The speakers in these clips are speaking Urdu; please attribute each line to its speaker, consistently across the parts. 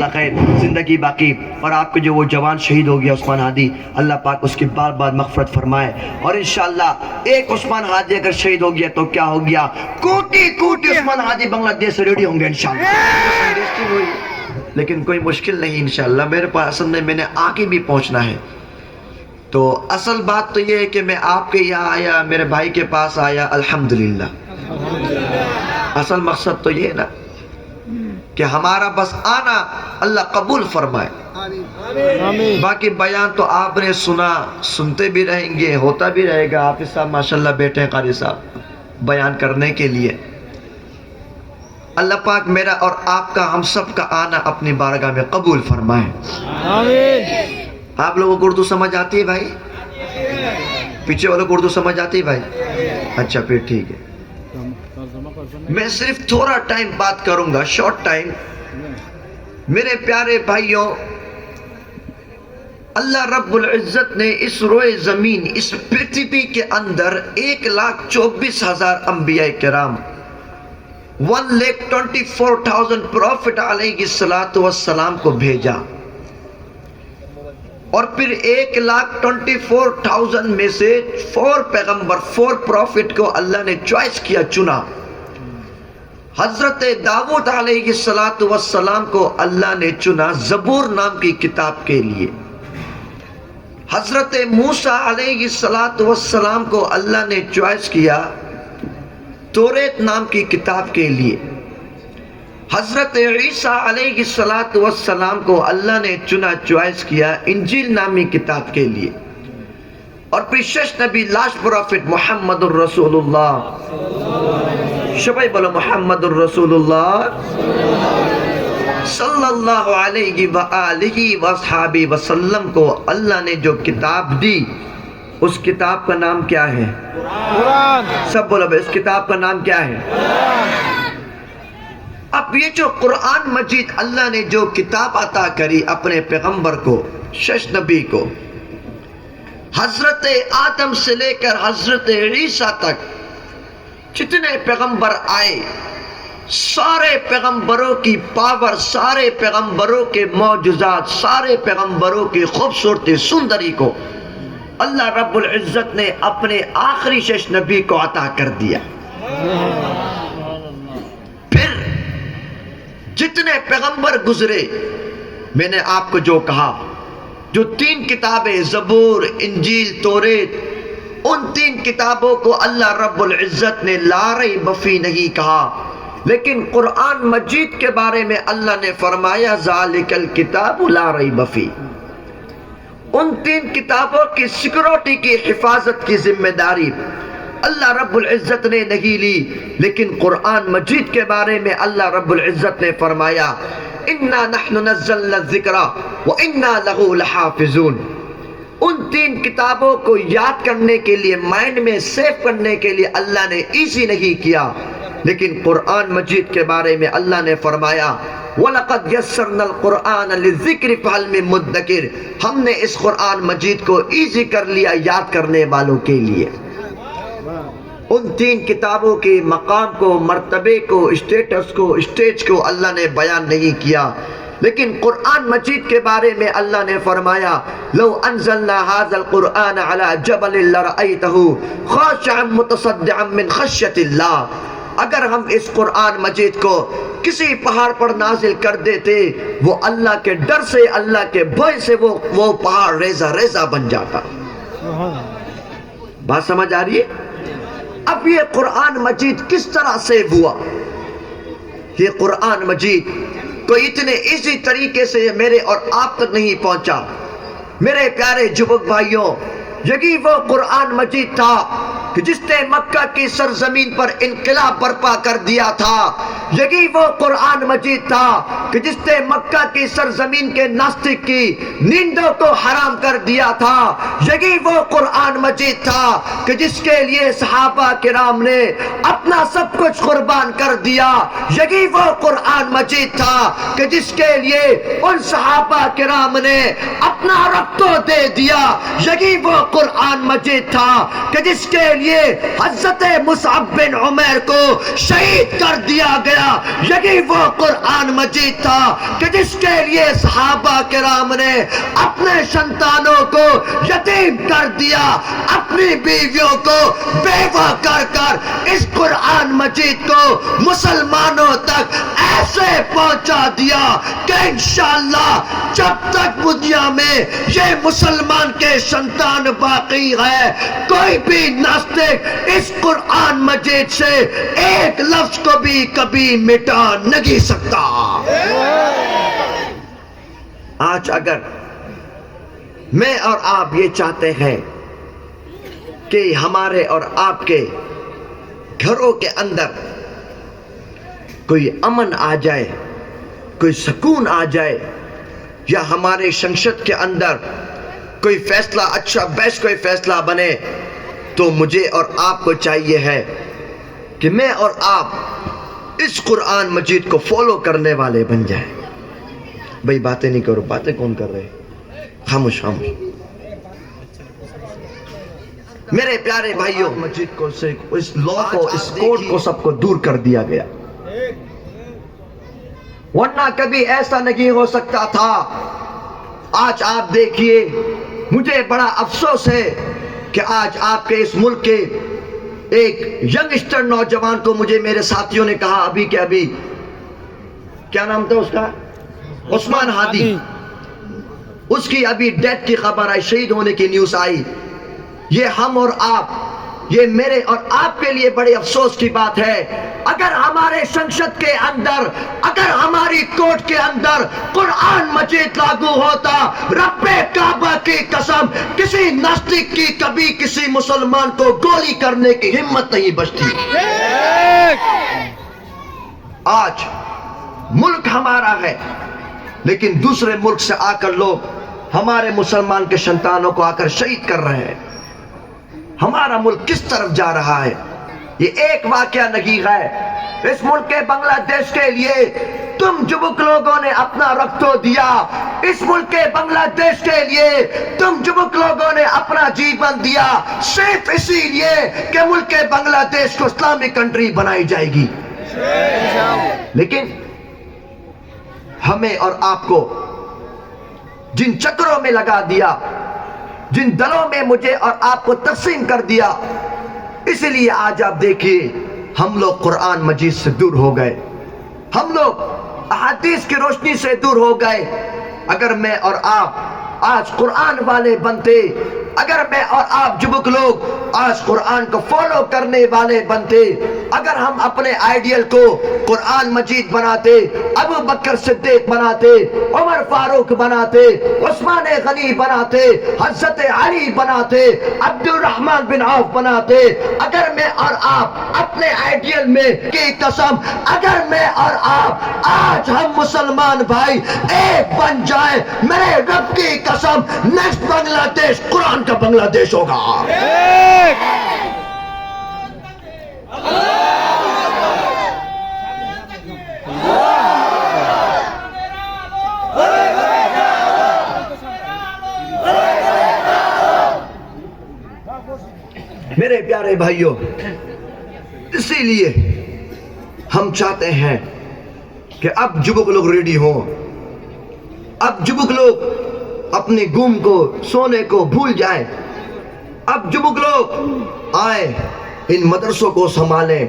Speaker 1: اللہ خیر زندگی باقی، اور آپ کے جو وہ جوان شہید ہو گیا عثمان ہادی، اللہ پاک اس کی بار بار مغفرت فرمائے، اور انشاءاللہ ایک عثمان ہادی اگر شہید ہو گیا تو کیا ہو گیا، کوٹی کوٹی عثمان ہادی بنگلہ دیش سے ریڈی ہوں گے انشاءاللہ۔ لیکن کوئی مشکل نہیں انشاءاللہ، میرے پاس اصل میں نے آگے بھی پہنچنا ہے، تو اصل بات تو یہ ہے کہ میں آپ کے یہاں آیا، میرے بھائی کے پاس آیا، الحمدللہ۔ اصل مقصد تو یہ ہے نا کہ ہمارا بس آنا اللہ قبول فرمائے، باقی بیان تو آپ نے سنا، سنتے بھی رہیں گے، ہوتا بھی رہے گا۔ حافظ صاحب ماشاءاللہ بیٹھے ہیں قاری صاحب بیان کرنے کے لیے۔ اللہ پاک میرا اور آپ کا، ہم سب کا آنا اپنی بارگاہ میں قبول فرمائے، آمین۔ آپ لوگوں کو اردو سمجھ آتی ہے بھائی؟ پیچھے والوں کو اردو سمجھ آتی ہے بھائی؟ اچھا پھر ٹھیک ہے، میں صرف تھوڑا ٹائم بات کروں گا، شارٹ ٹائم۔ میرے پیارے بھائیوں، اللہ رب العزت نے اس روئے زمین، اس پرتھوی کے اندر 1,24,000 انبیاء کرام، 1,24,000 پروفٹ علیہ السلام کو بھیجا، اور پھر 1,24,000 میں سے 4 پیغمبر، 4 پروفٹ کو اللہ نے چوائس کیا، چنا۔ حضرت داؤد علیہ السلام کو اللہ نے چنا زبور نام کی کتاب کے لیے، حضرت موسیٰ علیہ السلام کو اللہ نے چوائس کیا توریت نام کی کتاب کے لیے، حضرت عیسیٰ علیہ السلام کو اللہ نے چنا، چوائس کیا انجیل نامی کتاب کے لیے، اور پھر شش نبی، لاسٹ پروفٹ محمد الرسول اللہ، شبائی بولو محمد الرسول اللہ صلی اللہ علیہ وآلہ وصحابہ وسلم کو اللہ نے جو کتاب دی، اس کتاب کا نام کیا ہے؟ قرآن۔ سب بولو اس کتاب کا نام کیا ہے؟ اب یہ جو قرآن مجید اللہ نے جو کتاب عطا کری اپنے پیغمبر کو، شش نبی کو، حضرت آدم سے لے کر حضرت عیسیٰ تک جتنے پیغمبر آئے، سارے پیغمبروں کی پاور، سارے پیغمبروں کے معجزات، سارے پیغمبروں کی خوبصورتی، سندری کو اللہ رب العزت نے اپنے آخری شش نبی کو عطا کر دیا۔ پھر جتنے پیغمبر گزرے، میں نے آپ کو جو کہا، جو 3 کتابیں زبور، انجیل، توریت، ان 3 کتابوں کو اللہ رب العزت نے لا ریب فیہ نہیں کہا، لیکن قرآن مجید کے بارے میں اللہ نے فرمایا ذالک الکتاب لا ریب فیہ۔ ان 3 کتابوں کی سیکورٹی کی، حفاظت کی ذمہ داری اللہ رب العزت نے نہیں لی، لیکن قرآن مجید کے بارے میں اللہ رب العزت نے فرمایا اِنَّا نَحْنُ نَزَّلْنَا الذِّكْرَ وَإِنَّا لَهُ لَحَافِظُونَ۔ ان 3 کتابوں کو یاد کرنے کے لیے، مائنڈ میں سیو کرنے کے لیے اللہ نے ایزی نہیں کیا، لیکن قرآن مجید کے بارے میں اللہ نے فرمایا وَلَقَدْ يَسَّرْنَا الْقُرْآنَ لِلذِّكْرِ فَهَلْ مِن مُدَّكِرٍ۔ ہم نے اس قرآن مجید کو ایزی کر لیا یاد کرنے والوں کے لیے۔ ان 3 کتابوں کے مقام کو، مرتبے کو، اسٹیٹس کو، اسٹیج کو اللہ نے بیان نہیں کیا، لیکن قرآن مجید کے بارے میں اللہ نے فرمایا لو انزلنا هذا القرآن على جبل لرأيته خاشعا متصدعا من خشية الله۔ اگر ہم اس قرآن مجید کو کسی پہاڑ پر نازل کر دیتے، وہ اللہ کے ڈر سے، اللہ کے بھے سے وہ پہاڑ ریزہ ریزہ بن جاتا۔ بات سمجھ آ رہی ہے؟ اب یہ قرآن مجید کس طرح سیو ہوا؟ یہ قرآن مجید کوئی اتنے ایزی طریقے سے میرے اور آپ تک نہیں پہنچا۔ میرے پیارے جوک بھائیوں، یہی وہ قرآن مجید تھا کہ جس نے مکہ کی سرزمین پر انقلاب برپا کر دیا تھا۔ یہی وہ قرآن مجید تھا کہ جس نے مکہ کی سرزمین کے ناستک کی نیندوں کو حرام کر دیا تھا۔ یہی وہ قرآن مجید تھا کہ جس کے لیے صحابہ کرام نے اپنا سب کچھ قربان کر دیا۔ یہی وہ قرآن مجید تھا کہ جس کے لیے ان صحابہ کرام نے اپنا رب دے دیا۔ یہی وہ قرآن مجید تھا کہ جس کے لیے حضرت مصعب بن عمیر کو شہید کر دیا گیا۔ گیا یہی وہ قرآن مجید تھا کہ جس کے لیے صحابہ کرام نے اپنے سنتانوں کو یتیم کر دیا، اپنی بیویوں کو بیوہ کر کر اس قرآن مجید کو مسلمانوں تک ایسے پہنچا دیا کہ انشاءاللہ جب تک دنیا میں یہ مسلمان کے سنتان باقی ہے، کوئی بھی ناستک اس قرآن مجید سے ایک لفظ کو بھی کبھی مٹا نہیں سکتا۔ آج اگر میں اور آپ یہ چاہتے ہیں کہ ہمارے اور آپ کے گھروں کے اندر کوئی امن آ جائے، کوئی سکون آ جائے، یا ہمارے شنشت کے اندر کوئی فیصلہ اچھا بیسٹ کوئی فیصلہ بنے، تو مجھے اور آپ کو چاہیے ہے کہ میں اور آپ اس قرآن مجید کو فالو کرنے والے بن جائیں۔ بھئی باتیں نہیں کرو، باتیں کون کر رہے؟ خاموش خاموش۔ میرے پیارے بھائیوں، مجید کو سے اس لا کو، اس کوڈ کو سب کو دور کر دیا گیا، ورنہ کبھی ایسا نہیں ہو سکتا تھا۔ آج آپ دیکھیے، مجھے بڑا افسوس ہے کہ آج آپ کے اس ملک کے ایک ینگسٹر نوجوان کو مجھے میرے ساتھیوں نے کہا ابھی کہ ابھی، کیا نام تھا اس کا؟ عثمان ہادی، اس کی ابھی ڈیتھ کی خبر آئی، شہید ہونے کی نیوز آئی۔ یہ ہم اور آپ، یہ میرے اور آپ کے لیے بڑے افسوس کی بات ہے۔ اگر ہمارے سنسد کے اندر، اگر ہماری کورٹ کے اندر قرآن مجید لاگو ہوتا، رب کعبہ کی قسم کسی ناستک کی کبھی کسی مسلمان کو گولی کرنے کی ہمت نہیں بچتی۔ آج ملک ہمارا ہے، لیکن دوسرے ملک سے آ کر لوگ ہمارے مسلمان کے سنتانوں کو آ کر شہید کر رہے ہیں۔ ہمارا ملک کس طرف جا رہا ہے؟ یہ ایک واقعہ نہیں ہے۔ اس ملک کے بنگلہ دیش کے لیے تم جبک لوگوں نے اپنا رکھ تو دیا، اس ملک کے بنگلہ دیش کے لیے تم جبک لوگوں نے اپنا جیون دیا، صرف اسی لیے کہ ملک بنگلہ دیش کو اسلامی کنٹری بنائی جائے گی۔ لیکن ہمیں اور آپ کو جن چکروں میں لگا دیا، جن دلوں میں مجھے اور آپ کو تقسیم کر دیا، اس لیے آج آپ دیکھیے ہم لوگ قرآن مجید سے دور ہو گئے، ہم لوگ احادیث کی روشنی سے دور ہو گئے۔ اگر میں اور آپ آج قرآن والے بنتے، اگر میں اور آپ جبک لوگ آج قرآن کو فالو کرنے والے بنتے، اگر ہم اپنے آئیڈیل کو قرآن مجید بناتے، ابو بکر صدیق بناتے، عمر فاروق بناتے، عثمان غنی بناتے، حضرت علی بناتے، عبد الرحمن بن عوف بناتے، اگر میں اور آپ اپنے آئیڈیل میں کی قسم، اگر میں اور آپ آج ہم مسلمان بھائی ایک بن جائیں، میرے رب کی قسم نیکسٹ بنگلہ دیش قرآن کا بنگلہ دیش ہوگا۔ میرے پیارے بھائیوں، اسی لیے ہم چاہتے ہیں کہ اب جبک لوگ ریڈی ہوں، اب جبک لوگ اپنے گم کو، سونے کو بھول جائیں، اب جبک لوگ آئیں، ان مدرسوں کو سنبھالیں،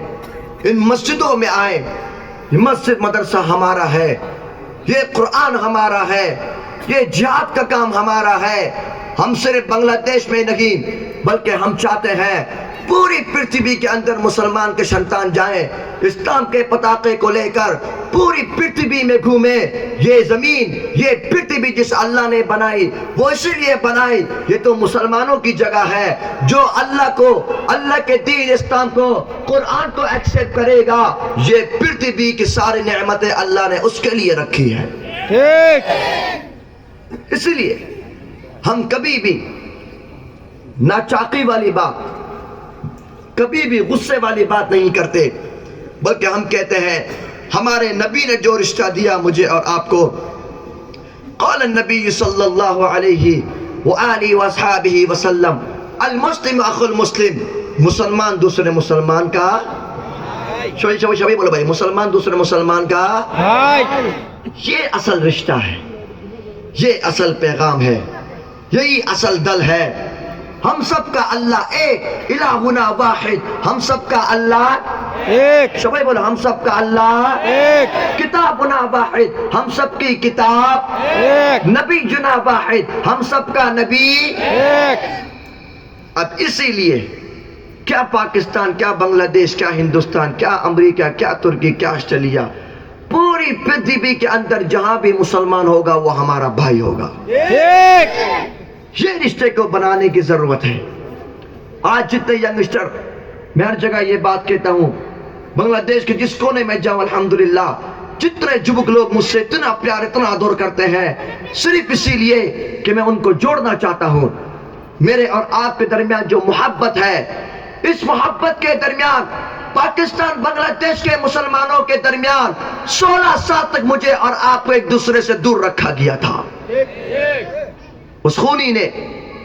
Speaker 1: ان مسجدوں میں آئیں۔ یہ مسجد مدرسہ ہمارا ہے، یہ قرآن ہمارا ہے، یہ جہاد کا کام ہمارا ہے۔ ہم صرف بنگلہ دیش میں نہیں بلکہ ہم چاہتے ہیں پوری پرتھوی کے اندر مسلمان کے سنتان جائیں، اسلام کے پتاقے کو لے کر پوری پرتھوی میں گھومیں۔ یہ زمین، یہ پرتھوی جس اللہ نے بنائی، وہ اسی لیے بنائی، یہ تو مسلمانوں کی جگہ ہے۔ جو اللہ کو، اللہ کے دین اسلام کو، قرآن کو ایکسپٹ کرے گا، یہ پرتھوی کی ساری نعمتیں اللہ نے اس کے لیے رکھی ہے۔ اس لیے ہم کبھی بھی ناچاقی والی بات، کبھی بھی غصے والی بات نہیں کرتے، بلکہ ہم کہتے ہیں ہمارے نبی نے جو رشتہ دیا مجھے اور آپ کو، قال النبی صلی اللہ علیہ وآلہ وصحابہ وسلم المسلم اخو المسلم، مسلمان دوسرے مسلمان کا شبھی بولو بھائی، مسلمان دوسرے مسلمان کا یہ اصل رشتہ ہے، یہ اصل پیغام ہے، یہی اصل دل ہے۔ ہم سب کا اللہ ایک، الہنا واحد، ہم سب کا اللہ
Speaker 2: ایک،
Speaker 1: شبھی بولو، ہم سب کا اللہ
Speaker 2: ایک،
Speaker 1: کتابنا واحد، ہم سب کی کتاب
Speaker 2: ایک،
Speaker 1: نبی جنا واحد، ہم سب کا نبی
Speaker 2: ایک۔
Speaker 1: اب اسی لیے کیا پاکستان، کیا بنگلہ دیش، کیا ہندوستان، کیا امریکہ، کیا ترکی، کیا آسٹریلیا، پوری پرتھوی کے اندر جہاں بھی مسلمان ہوگا وہ ہمارا بھائی ہوگا۔
Speaker 2: ایک،
Speaker 1: یہ رشتے کو بنانے کی ضرورت ہے۔ آج جتنے ینگسٹر، میں ہر جگہ یہ بات کہتا ہوں، بنگلہ دیش کے جس کونے میں جاؤں الحمدللہ جتنے جوک لوگ مجھ سے اتنا پیار، اتنا آدر کرتے ہیں، صرف اسی لیے کہ میں ان کو جوڑنا چاہتا ہوں۔ میرے اور آپ کے درمیان جو محبت ہے، اس محبت کے درمیان پاکستان بنگلہ دیش کے مسلمانوں کے درمیان 16 سال تک مجھے اور آپ کو ایک دوسرے سے دور رکھا گیا تھا۔ اس خونی نے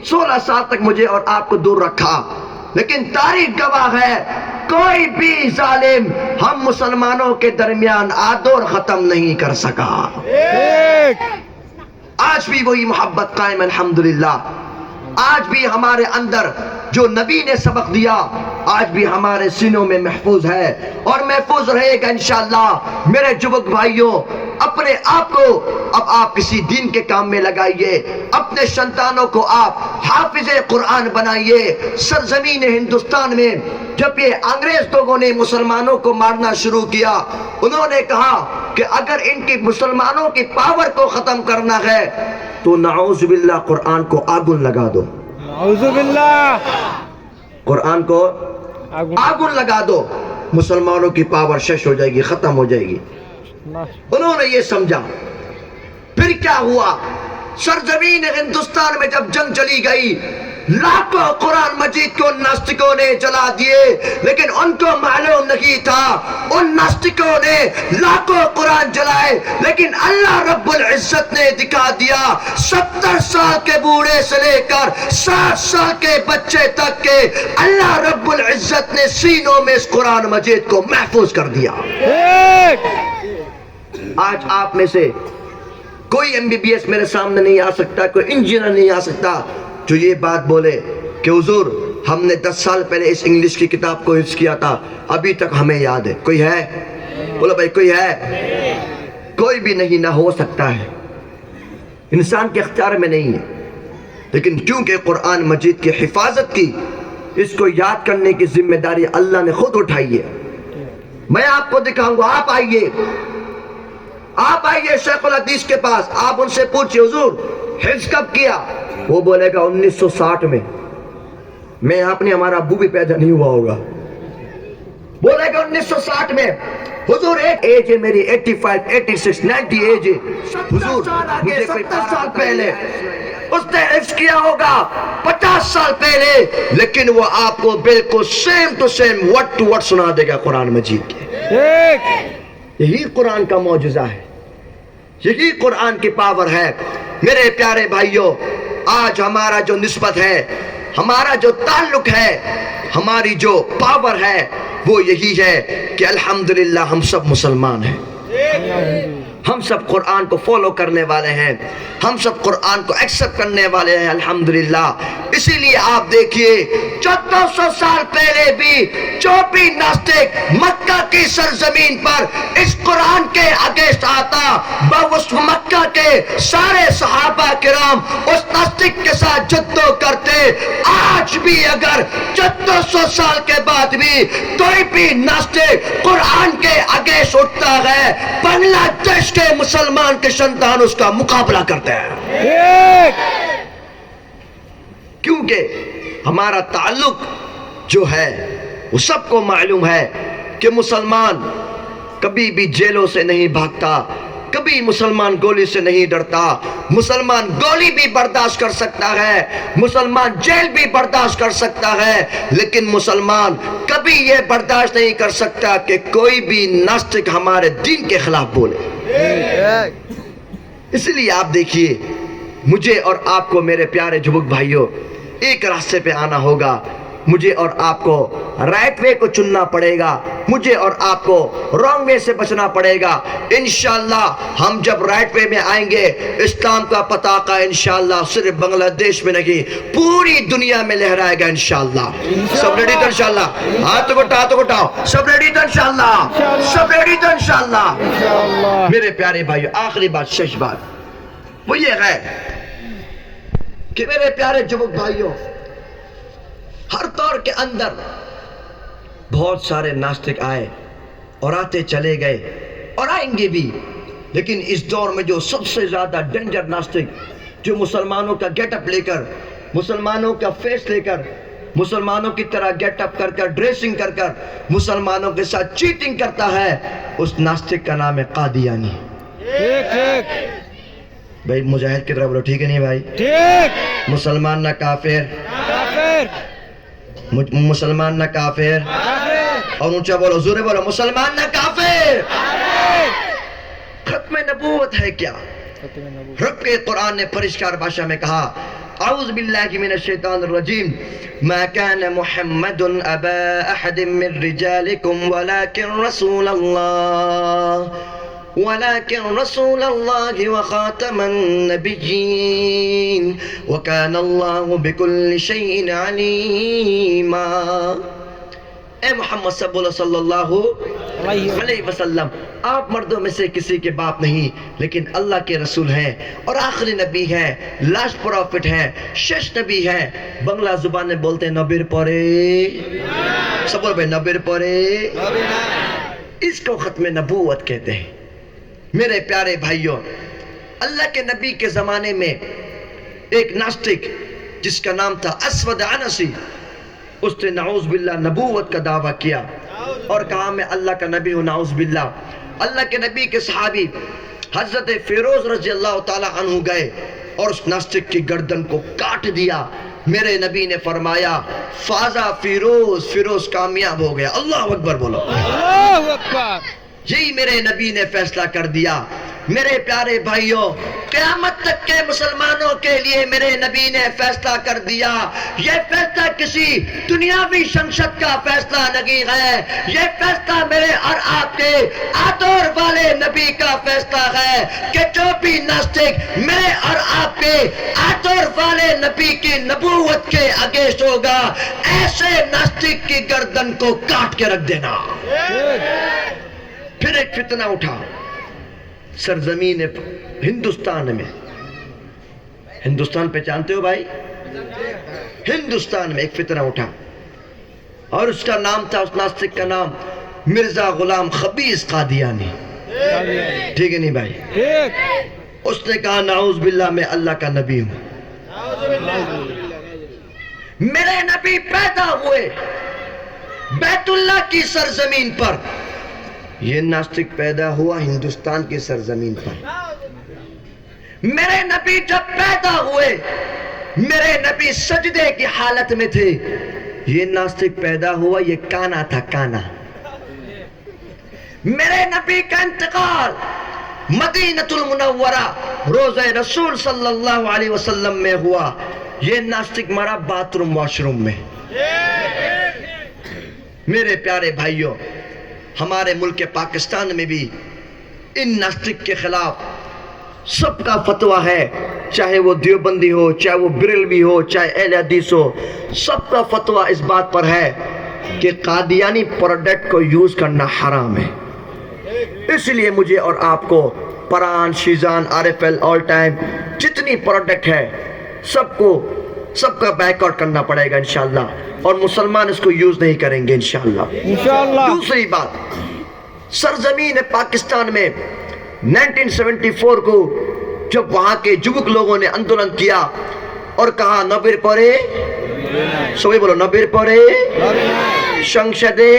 Speaker 1: 16 سال تک مجھے اور آپ کو دور رکھا، لیکن تاریخ گواہ ہے کوئی بھی ظالم ہم مسلمانوں کے درمیان آدور ختم نہیں کر سکا۔
Speaker 2: ایک،
Speaker 1: آج بھی وہی محبت قائم ہے الحمدللہ۔ آج بھی ہمارے اندر جو نبی نے سبق دیا آج بھی ہمارے سینوں میں محفوظ ہے اور محفوظ رہے گا انشاءاللہ۔ میرے جوک بھائیوں، اپنے آپ کو اب آپ کسی دین کے کام میں لگائیے، اپنے سنتانوں کو آپ حافظ قرآن بنائیے۔ سرزمین ہندوستان میں جب یہ انگریز لوگوں نے مسلمانوں کو مارنا شروع کیا، انہوں نے کہا کہ اگر ان کی مسلمانوں کی پاور کو ختم کرنا ہے تو نعوذ باللہ قرآن کو آگن لگا دو،
Speaker 2: اعوذ باللہ،
Speaker 1: قرآن کو آگن لگا دو، مسلمانوں کی پاور شش ہو جائے گی، ختم ہو جائے گی۔ انہوں نے یہ سمجھا۔ پھر کیا ہوا؟ سرزمین ہندوستان میں جب جنگ چلی گئی، لاکھوں قرآن مجید کو ناستکوں نے جلا دیے، لیکن ان کو معلوم نہیں تھا ان ناستکوں نے لاکھوں قرآن جلائے، لیکن اللہ رب العزت نے دکھا دیا 70 سال کے بوڑھے سے لے کر 60 سال کے بچے تک کے اللہ رب العزت نے سینوں میں اس قرآن مجید کو محفوظ کر دیا۔
Speaker 2: ایک،
Speaker 1: آج آپ میں سے کوئی MBBS میرے سامنے نہیں آ سکتا، کوئی انجینئر نہیں آ سکتا جو یہ بات بولے کہ حضور ہم نے 10 سال پہلے اس انگلش کی کتاب کو حفظ کیا تھا، ابھی تک ہمیں یاد ہے۔ کوئی ہے؟ بولو بھائی، کوئی ہے؟ کوئی بھی نہیں، نہ ہو سکتا ہے، انسان کے اختیار میں نہیں ہے۔ لیکن کیونکہ قرآن مجید کی حفاظت کی، اس کو یاد کرنے کی ذمہ داری اللہ نے خود اٹھائی ہے۔ میں آپ کو دکھاؤں گا، آپ آئیے شیخ الحدیث کے پاس، آپ ان سے پوچھئے حضور حفظ کب کیا؟ وہ بولے گا 1960 میں۔ میں آپ نے، ہمارا ابو بھی پیدا نہیں ہوا ہوگا۔ بولے گا 1960 میں۔ حضور ایج ہے میری 85 86 90 ایج ہے۔ حضور مجھے 70 سال پہلے اس نے حفظ کیا ہوگا، 50 سال پہلے، لیکن وہ آپ کو بالکل same to same word to word سنا دے گا قرآن مجید کے۔ یہی قرآن کا معجزہ ہے، یہی قرآن کی پاور ہے۔ میرے پیارے بھائیوں، آج ہمارا جو نسبت ہے، ہمارا جو تعلق ہے، ہماری جو پاور ہے، وہ یہی ہے کہ الحمدللہ ہم سب مسلمان ہیں، ہم سب قرآن کو فالو کرنے والے ہیں، ہم سب قرآن کو ایکسپٹ کرنے والے ہیں الحمدللہ۔ اسی لیے آپ دیکھیے 1400 سال پہلے بھی جو بھی ناستک مکہ کی سرزمین پر اس قرآن کے اگینسٹ آتا، اس مکہ کے سارے صحابہ کرام اس ناستک کے ساتھ جدو کرتے۔ آج بھی اگر 1400 سال کے بعد بھی کوئی بھی ناستک قرآن کے اگینسٹ اٹھتا ہے، بنگلہ دیش کے مسلمان کے سنتان اس کا مقابلہ کرتے ہیں، کیونکہ ہمارا تعلق جو ہے وہ سب کو معلوم ہے کہ مسلمان کبھی بھی جیلوں سے نہیں بھاگتا، کبھی مسلمان گولی سے نہیں ڈرتا۔ مسلمان گولی بھی برداشت کر سکتا ہے، مسلمان جیل بھی برداشت کر سکتا ہے، لیکن مسلمان کبھی یہ برداشت نہیں کر سکتا کہ کوئی بھی ناستک ہمارے دین کے خلاف بولے۔ اس لیے آپ دیکھیے، مجھے اور آپ کو میرے پیارے جوک بھائیوں ایک راستے پہ آنا ہوگا، مجھے اور آپ کو رائٹ وے کو چننا پڑے گا, مجھے اور آپ کو رانگ وے سے بچنا پڑے گا. انشاءاللہ ہم جب رائٹ وے میں آئیں گے, اسلام کا پتاقہ انشاءاللہ صرف بنگلہ دیش میں نہیں پوری دنیا میں لہرائے گا انشاءاللہ. سب ریڈی تو انشاءاللہ؟ ہاتھ کو اٹھاؤ. سب ریڈی تو انشاءاللہ؟ سب ریڈی تو انشاءاللہ؟
Speaker 2: انشاءاللہ.
Speaker 1: میرے پیارے بھائیو, آخری بات, شش بات وہ یہ ہے کہ میرے پیارے جوک بھائیوں, ہر دور کے اندر بہت سارے ناستک آئے اور آتے چلے گئے اور آئیں گے بھی, لیکن اس دور میں جو سب سے زیادہ ڈینجر ناستک, جو مسلمانوں کا گیٹ اپ لے کر, مسلمانوں کا فیس لے کر, مسلمانوں کی طرح گیٹ اپ کر کر, ڈریسنگ کر کر مسلمانوں کے ساتھ چیٹنگ کرتا ہے, اس ناستک کا نام ہے قادیانی.
Speaker 2: ٹھیک ٹھیک
Speaker 1: بھائی مجاہد کی طرح بولو, ٹھیک ہے نہیں بھائی؟
Speaker 2: ٹھیک.
Speaker 1: مسلمان نہ کافر,
Speaker 2: کافر
Speaker 1: مسلمان نہ کافر,
Speaker 2: کافر
Speaker 1: اور اونچا بولو, زورے بولو, مسلمان نہ کافر. ختم نبوت ہے کیا؟ رب کے قرآن نے پرشکار بھاشا میں کہا, اعوذ باللہ من الشیطان الرجیم, ما كان محمد ابا احد من رجالکم ولكن رسول الله وخاتم النبيين وكان الله بكل شيء عليما. اے محمد صلی اللہ علیہ وسلم, آپ مردوں میں سے کسی کے باپ نہیں, لیکن اللہ کے رسول ہیں اور آخری نبی ہیں, لاسٹ پروفٹ ہیں, شش نبی ہیں. بنگلہ زبان میں بولتے ہیں نبیر پورے, سب بول بھائی نبیر پورے. اس کو ختم نبوت کہتے ہیں. میرے پیارے بھائیوں, اللہ کے نبی کے زمانے میں ایک ناستک جس کا نام تھا اسود عنسی, اس نے نعوذ باللہ نبوت کا دعویٰ کیا اور کہا میں اللہ کا نبی ہوں. نعوذ باللہ. اللہ کے نبی کے صحابی حضرت فیروز رضی اللہ تعالی عنہ گئے اور اس ناستک کی گردن کو کاٹ دیا. میرے نبی نے فرمایا فازا فیروز, فیروز کامیاب ہو گیا. اللہ اکبر بولو.
Speaker 2: اللہ اکبر.
Speaker 1: یہی میرے نبی نے فیصلہ کر دیا. میرے پیارے بھائیوں, قیامت تک کے مسلمانوں کے لیے میرے نبی نے فیصلہ کر دیا. یہ فیصلہ کسی دنیاوی شمشت کا فیصلہ نہیں ہے, یہ فیصلہ میرے اور آپ کے آتور والے نبی کا فیصلہ ہے کہ جو بھی ناستک میرے اور آپ کے آتور والے نبی کی نبوت کے اگینسٹ ہوگا, ایسے ناستک کی گردن کو کاٹ کے رکھ دینا. پھر ایک فتنہ اٹھا سرزمین ہندوستان میں. ہندوستان پہچانتے ہو بھائی؟ ہندوستان میں ایک فتنہ اٹھا اور اس کا نام تھا, اس ناستک کا نام مرزا غلام خبیث قادیانی. ٹھیک ہے نہیں بھائی؟
Speaker 2: ٹھیک.
Speaker 1: اس نے کہا نعوذ باللہ میں اللہ کا نبی ہوں. میرے نبی پیدا ہوئے بیت اللہ کی سرزمین پر, یہ ناستک پیدا ہوا ہندوستان کی سرزمین پر. میرے نبی جب پیدا ہوئے میرے نبی سجدے کی حالت میں تھے, یہ ناستک پیدا ہوا, یہ کانا تھا, کانا. میرے نبی کا انتقال مدینہ المنورہ روضہ رسول صلی اللہ علیہ وسلم میں ہوا, یہ ناستک مرا باتھ روم واش روم میں. میرے پیارے بھائیوں, ہمارے ملک پاکستان میں بھی ان ناستک کے خلاف سب کا فتویٰ ہے, چاہے وہ دیوبندی ہو, چاہے وہ بریلوی ہو, چاہے اہل حدیث ہو, سب کا فتویٰ اس بات پر ہے کہ قادیانی پروڈکٹ کو یوز کرنا حرام ہے. اس لیے مجھے اور آپ کو پران, شیزان, RFL, آل ٹائم جتنی پروڈکٹ ہے سب کا بیک آؤٹ کرنا پڑے گا انشاءاللہ, اور مسلمان اس کو یوز نہیں کریں گے انشاءاللہ.
Speaker 2: انشاءاللہ.
Speaker 1: دوسری بات, سرزمین پاکستان میں 1974 کو جب وہاں کے جوک لوگوں نے اندولن کیا اور کہا نبیر پورے, سوئی بولو نبیر پورے شنگشدے,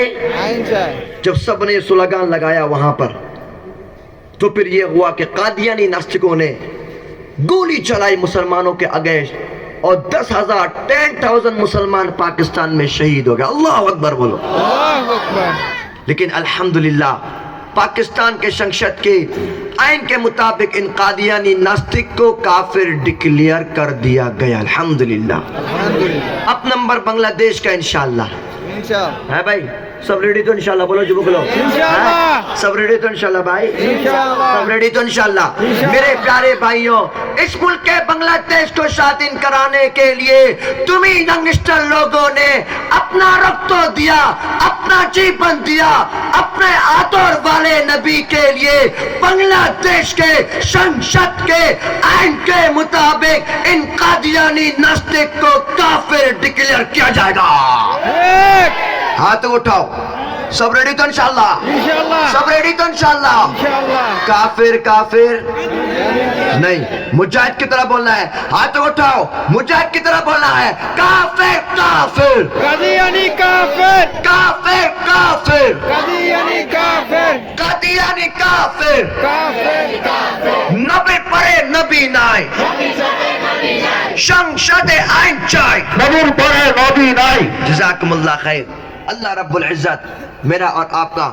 Speaker 1: جب سب نے سلگان لگایا وہاں پر, تو پھر یہ ہوا کہ قادیانی ناستکوں نے گولی چلائی مسلمانوں کے اگینسٹ اور 10,000 مسلمان پاکستان میں شہید ہو گئے. اللہ اکبر بولو.
Speaker 2: اللہ اکبر.
Speaker 1: لیکن الحمدللہ پاکستان کے سنسد کے آئین کے مطابق ان قادیانی ناستک کو کافر ڈکلیئر کر دیا گیا. الحمدللہ.
Speaker 2: الحمدللہ.
Speaker 1: اب نمبر بنگلہ دیش کا انشاءاللہ
Speaker 2: انشاءاللہ.
Speaker 1: ہے بھائی. سب ریڈی تو انشاءاللہ؟ بولو جو بولو.
Speaker 2: انشاءاللہ.
Speaker 1: سب ریڈی تو انشاءاللہ بھائی؟
Speaker 2: انشاءاللہ.
Speaker 1: سب ریڈی تو انشاءاللہ؟ میرے پیارے بھائیوں، اس ملک کے بنگلہ دیش کو شادین کرانے کے لیے تمہیں ینگسٹر لوگوں نے اپنا رخ تو دیا، اپنا جیون دیا، اپنے آتور والے نبی کے لیے. بنگلہ دیش کے سنسد کے آئین کے مطابق ان قادیانی ناستک کو کافر ڈکلیئر کیا جائے گا.
Speaker 2: ایک.
Speaker 1: ہاتھ اٹھاؤ. سب ریڈی تو انشاءاللہ؟
Speaker 2: انشاءاللہ.
Speaker 1: سب ریڈی تو انشاءاللہ؟
Speaker 2: انشاءاللہ.
Speaker 1: کافر کافر نہیں، مجاہد کی طرح بولنا ہے. ہاتھ اٹھاؤ. مجاہد کی طرح بولنا ہے. کافر کافر
Speaker 2: قادیانی کافر.
Speaker 1: کافر کافر
Speaker 2: قادیانی کافر.
Speaker 1: قادیانی کافر.
Speaker 2: کافر. کافر.
Speaker 1: نبی پڑے نبی نائے، سنسد آئین چائے. نبی پڑے نبی نائے. جزاکم اللہ خیر. اللہ رب العزت میرا اور آپ کا